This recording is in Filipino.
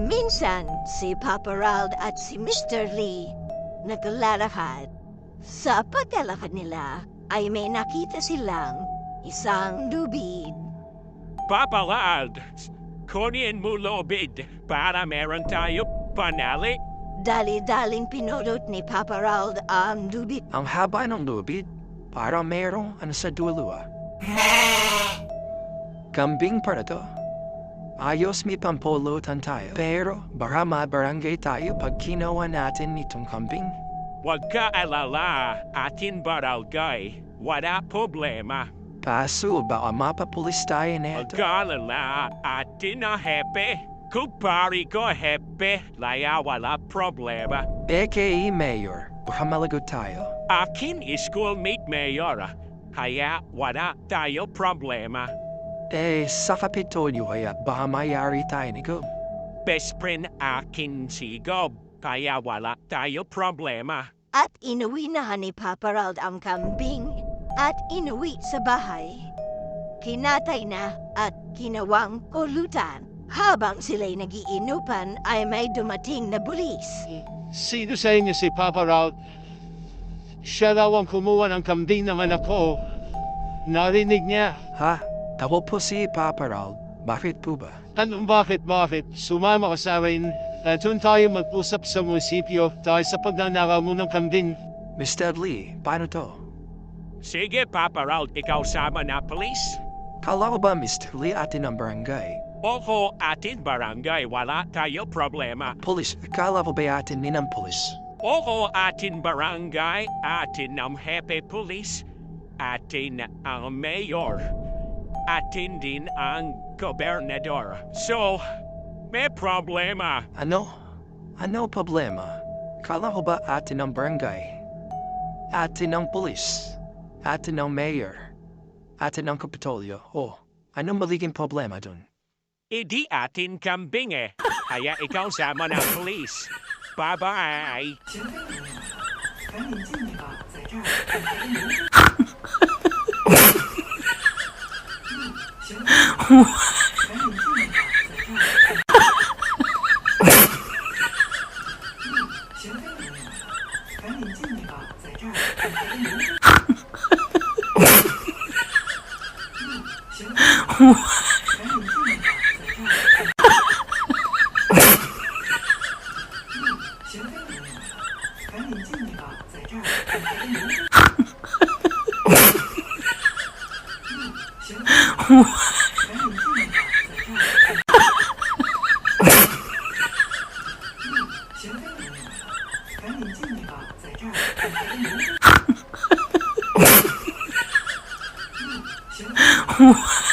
Minsan, si Papa Rald at si Mr. Lee naglalakad. Sa paglalakad nila ay may nakita silang isang lubid. Papa Rald, kunin mo lobid para meron tayo panali. Dali-daling pinulot ni Papa Rald ang lubid. Ang haba ng lubid, para merong sa dulo. Kambing para to. Ayos may pampulutan tayo. Pero baka mabarangay tayo pag kinuha natin nitong kambing. Huwag ka alala, atin barangay. Wala problema. Kaso baka mapapulis tayo Huwag neto. ka alala, atin na hepe. Kupari ko hepe, laya wala problema. AKA Mayor, baka malagot tayo. Akin schoolmate mayor, kaya wala tayo problema. Sa Kapitolyo kaya baka mayari tayo nito. Best friend akin si Gob, kaya wala tayo problema. At inuwi na ni Papa Rald ang kambing at inuwi sa bahay. Kinatay na at kinawang kulutan. Habang sila'y nagiinupan ay may dumating na bulis. Sino sa inyo si Papa Rald? Siya raw ang kumuha ng kambing naman ako. Narinig niya. Ha? Ako po si Papa Rald. Bakit po ba? Anong bakit? Sumama ka sa akin. Doon tayo mag-usap sa munisipyo dahil sa pagnanakaw mo ng kambing. Mr. Lee, paano to? Sige Papa Rald, ikaw sama na police. Kala ko ba Mr. Lee atin ang barangay? Oho, atin barangay, wala tayo problema. Pulis, kala ko ba atin ninang pulis? Oho, atin barangay, atin ang hepe police, atin ang mayor, atin din ang gobernador. So, may problema. Ano? Ano problema? Kala ko ba atin ang barangay? Atin ang pulis? Atin ang mayor? Atin ang kapitolyo? Oh, anong maliging problema dun? Idi atin kambing eh, kaya ikaw sama na police. Bye-bye. What?